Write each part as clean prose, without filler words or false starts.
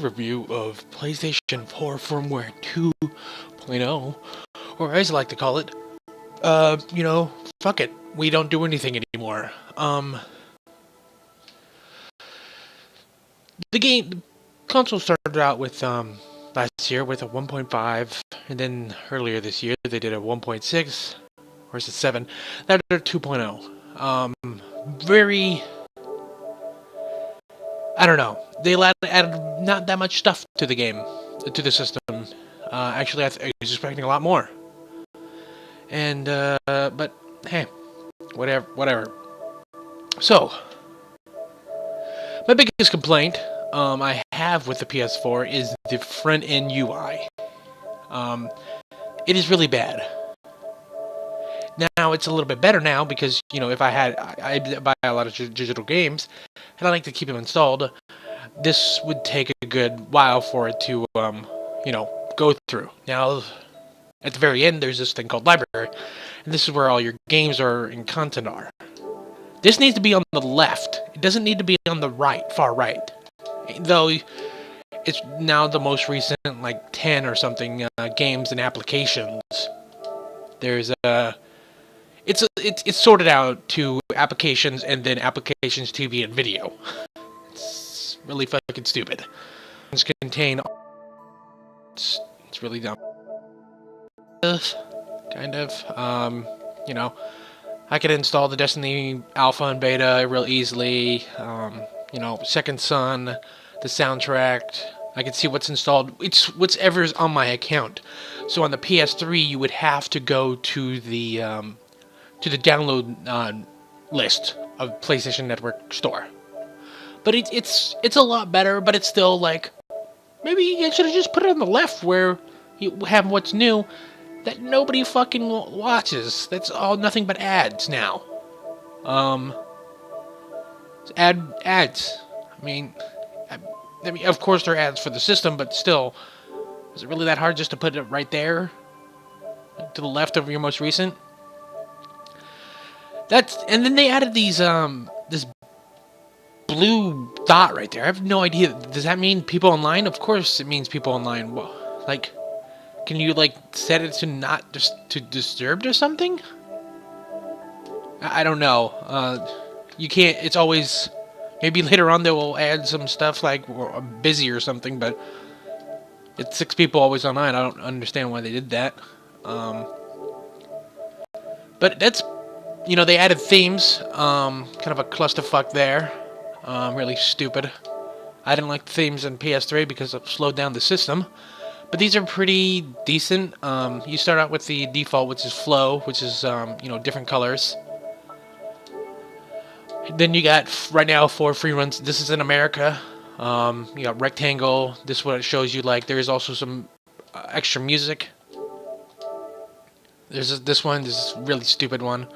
review of PlayStation 4 Firmware 2.0, or as I like to call it, fuck it, we don't do anything anymore. The console started out with, last year with a 1.5, and then earlier this year they did a 1.6, or is it 7? Now they're 2.0. I don't know. They added not that much stuff to the game, to the system. Actually, I was expecting a lot more. And, but, hey, whatever. So, my biggest complaint, I have with the PS4 is the front-end UI. It is really bad. Now, it's a little bit better now because, if I buy a lot of digital games, and I like to keep them installed, this would take a good while for it to, go through. Now, at the very end, there's this thing called library, and this is where all your games and content are. This needs to be on the left. It doesn't need to be on the right, far right. Though, it's now the most recent, 10 or something, games and applications. There's it's sorted out to applications and then applications, TV, and video. It's really fucking stupid. It's contain. It's really dumb. Kind of. I could install the Destiny Alpha and Beta real easily. Second Son, the soundtrack. I can see what's installed. It's whatever's on my account. So on the PS3, you would have to go to the download list of PlayStation Network Store. But it's a lot better. But it's still maybe you should have just put it on the left where you have what's new that nobody fucking watches. That's all nothing but ads now. Ads. I mean, of course there are ads for the system, but still, is it really that hard just to put it right there, to the left of your most recent? And then they added these this blue dot right there. I have no idea. Does that mean people online? Of course, it means people online. Can you set it to not just to disturbed or something? I don't know. You can't. It's always. Maybe later on they will add some stuff busy or something, but it's 6 people always online. I don't understand why they did that. But that's, they added themes. Kind of a clusterfuck there. Really stupid. I didn't like the themes in PS3 because it slowed down the system. But these are pretty decent. You start out with the default, which is Flow, which is, different colors. Then you got, right now, 4 free runs. This is in America. You got Rectangle. This is what it shows you. There is also some extra music. There's this one. This is a really stupid one.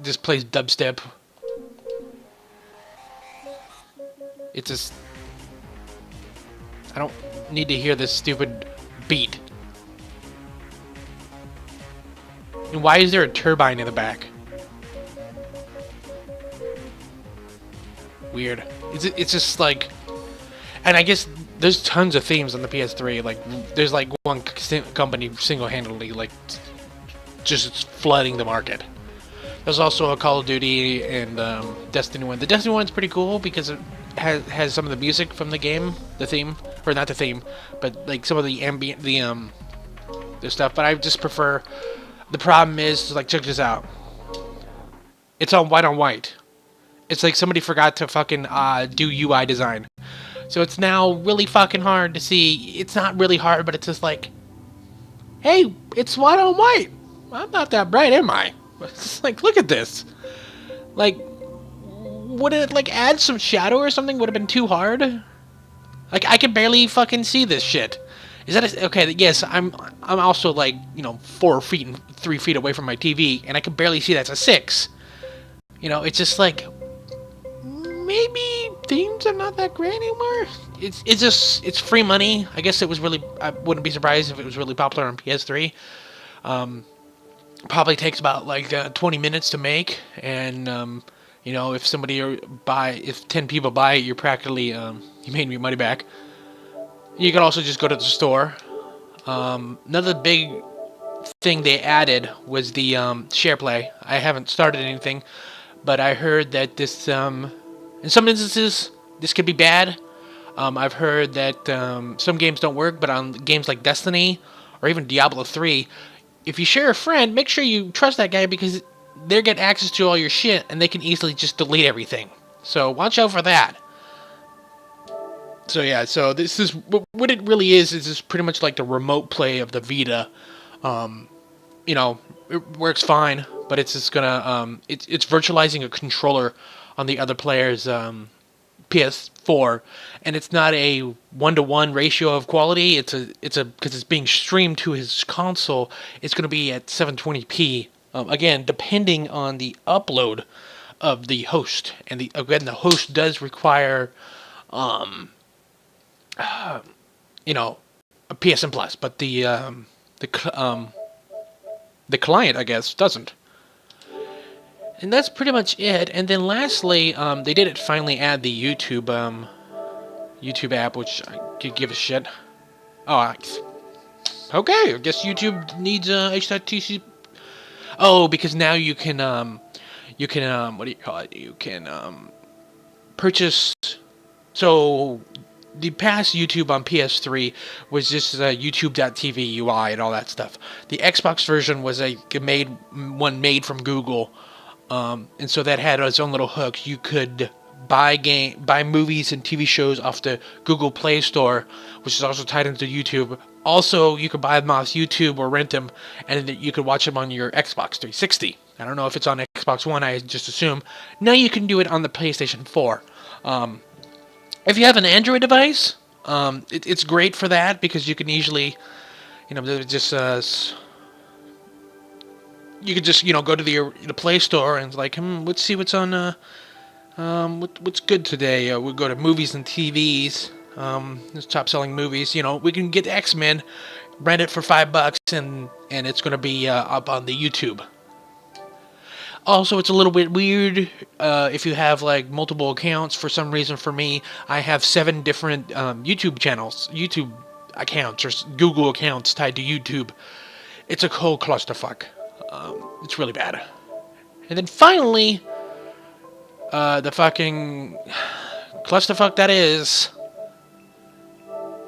This plays dubstep. It's just... I don't need to hear this stupid beat. And why is there a turbine in the back? Weird. It's just and I guess there's tons of themes on the PS3. There's one company single-handedly just flooding the market. There's also a Call of Duty and Destiny 1. The Destiny 1's pretty cool because it has some of the music from the game, the theme, or not the theme, but some of the ambient, the stuff. But I just prefer. The problem is check this out. It's on white. It's somebody forgot to fucking do UI design. So it's now really fucking hard to see. It's not really hard, but it's just hey, it's white on white. I'm not that bright, am I? It's look at this. Would it add some shadow or something? Would have been too hard? I can barely fucking see this shit. Is that okay? Yes, I'm also 4 feet and 3 feet away from my TV, and I can barely see that's a 6. It's just maybe themes are not that great anymore. It's free money. I guess it was really. I wouldn't be surprised if it was really popular on PS3. Probably takes about 20 minutes to make, and You know, if if 10 people buy it, you're practically you made your money back. You can also just go to the store. Another big thing they added was the share play. I haven't started anything, but I heard that this in some instances this could be bad. I've heard that some games don't work, but on games like Destiny or even Diablo 3, if you share a friend, make sure you trust that guy because they get access to all your shit and they can easily just delete everything. So watch out for that. So yeah, so this is what it really is just pretty much like the remote play of the Vita. You know, it works fine, but it's just gonna it's virtualizing a controller on the other player's PS4, and it's not a 1-to-1 ratio of quality. It's a because it's being streamed to his console. It's going to be at 720p. Again, depending on the upload of the host, and the host does require, you know, a PSN Plus, but the client, I guess, doesn't. And that's pretty much it. And then lastly, they did finally add the YouTube app, which I could give a shit. Oh, okay. I guess YouTube needs HTTP. Oh, because now you can what do you call it? You can purchase. So the past YouTube on PS3 was just YouTube.tv UI and all that stuff. The Xbox version was made from Google. And so that had its own little hook. You could buy movies and TV shows off the Google Play Store, which is also tied into YouTube. Also, you could buy them off YouTube or rent them, and you could watch them on your Xbox 360. I don't know if it's on Xbox One, I just assume. Now you can do it on the PlayStation 4. If you have an Android device, it's great for that because you can easily, you know, just you could just, you know, go to the Play Store and like, let's see what's on, what's good today. We'll go to movies and TVs. There's top-selling movies. You know, we can get X-Men, rent it for $5, and it's gonna be up on the YouTube. Also, it's a little bit weird if you have like multiple accounts. For some reason, for me, I have 7 different YouTube accounts, or Google accounts tied to YouTube. It's a whole clusterfuck. It's really bad. And then finally, the fucking clusterfuck that is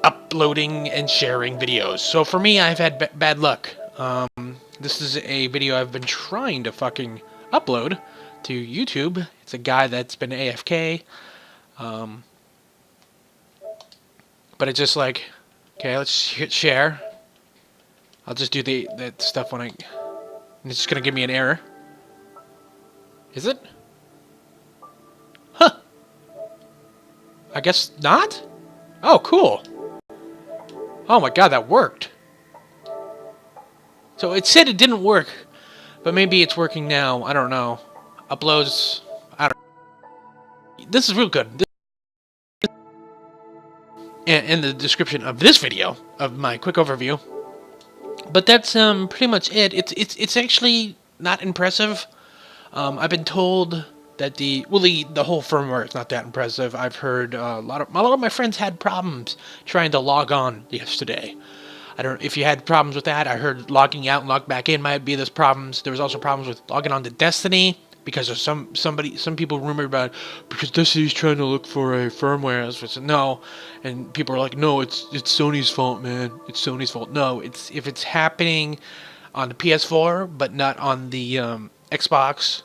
uploading and sharing videos. So for me, I've had bad luck. This is a video I've been trying to fucking upload to YouTube. It's a guy that's been AFK. But it's just like, okay, let's hit share. I'll just do that stuff when it's just gonna give me an error. Is it? Huh. I guess not? Oh, cool. Oh my god, that worked. So it said it didn't work, but maybe it's working now. I don't know. Uploads. I don't know. This is real good. And in the description of this video, of my quick overview. But that's pretty much it. It's actually not impressive. I've been told that the whole firmware is not that impressive. I've heard a lot of my friends had problems trying to log on yesterday. I don't know if you had problems with that. I heard logging out and log back in might be this problems. There was also problems with logging on to Destiny because of some people rumored about because Destiny's trying to look for a firmware. I said no, and people are like, no, it's Sony's fault, man. It's Sony's fault. No, if it's happening on the PS4 but not on the Xbox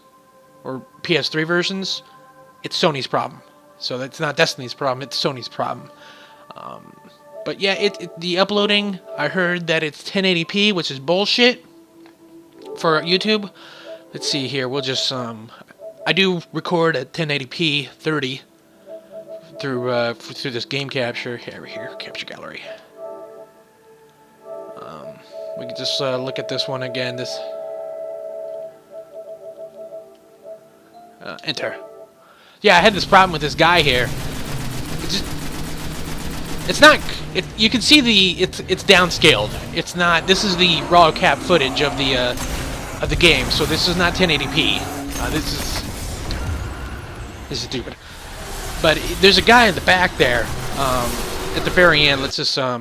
or PS3 versions, it's Sony's problem. So that's not Destiny's problem. It's Sony's problem. But yeah, the uploading, I heard that it's 1080p, which is bullshit for YouTube. Let's see here. We'll just I do record at 1080p 30 through this game capture here, capture gallery. We can just look at this one again. This enter. Yeah, I had this problem with this guy here. It's not. You can see it's downscaled. It's not. This is the raw cap footage of the game. So this is not 1080p. This is. This is stupid. But there's a guy in the back there. At the very end, let's just there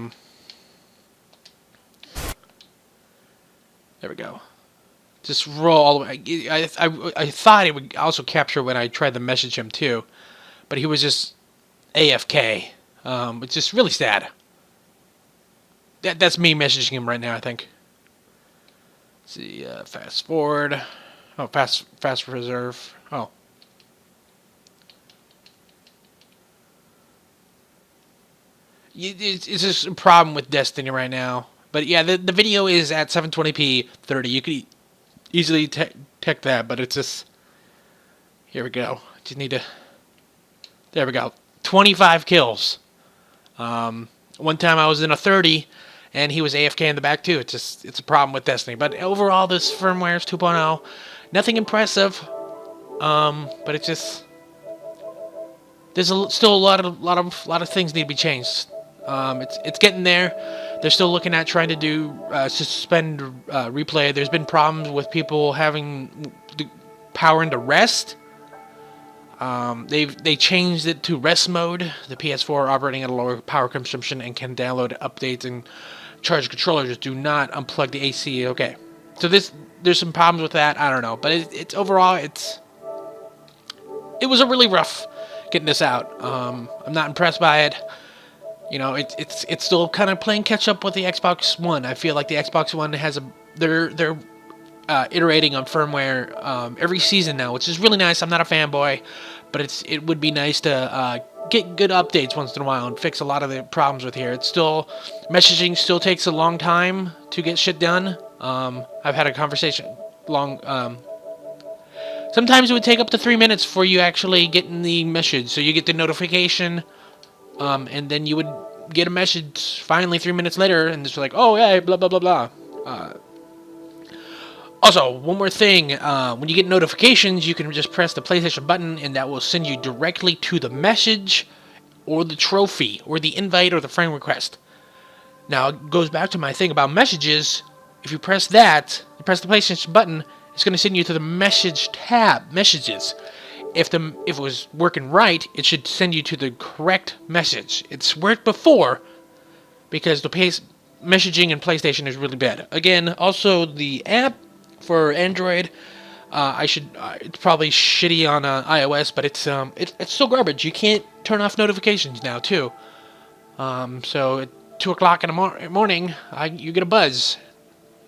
we go. Just roll all the way. I thought it would also capture when I tried to message him too, but he was just AFK. It's just really sad. That's me messaging him right now, I think. Let's see, fast forward. Oh, fast reserve. Oh. It's just a problem with Destiny right now. But yeah, the video is at 720p 30. You could easily tech that, but it's just... Here we go. Just need to... There we go. 25 kills. One time I was in a 30, and he was AFK in the back too. It's a problem with Destiny. But overall, this firmware is 2.0. Nothing impressive. But it's just... There's still a lot of things need to be changed. It's getting there. They're still looking at trying to do suspend replay. There's been problems with people having the power into rest. They changed it to rest mode. The PS4 operating at a lower power consumption and can download updates and charge controllers. Do not unplug the AC. Okay, so there's some problems with that. I don't know, but it's overall it was a really rough getting this out. I'm not impressed by it. You know, it's still kind of playing catch up with the Xbox One. I feel like the Xbox One has they're iterating on firmware every season now, which is really nice. I'm not a fanboy, but it would be nice to get good updates once in a while and fix a lot of the problems with here. It's still messaging still takes a long time to get shit done. I've had a conversation sometimes it would take up to 3 minutes for you actually getting the message. So you get the notification, and then you would get a message finally 3 minutes later, and it's like, oh yeah, blah blah blah blah. Also, one more thing, when you get notifications, you can just press the PlayStation button, and that will send you directly to the message, or the trophy, or the invite, or the friend request. Now, it goes back to my thing about messages. If you press that, you press the PlayStation button, it's going to send you to the message tab, messages. If it was working right, it should send you to the correct message. It's worked before, because the messaging in PlayStation is really bad. Again, also the app for Android, it's probably shitty on iOS, but it's still garbage. You can't turn off notifications now too. So at 2 o'clock in the morning, you get a buzz.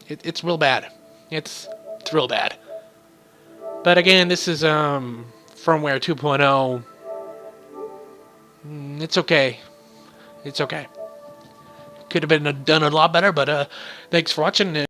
It's real bad. It's real bad. But again, this is firmware 2.0. It's okay. It's okay. Could have been done a lot better, but thanks for watching.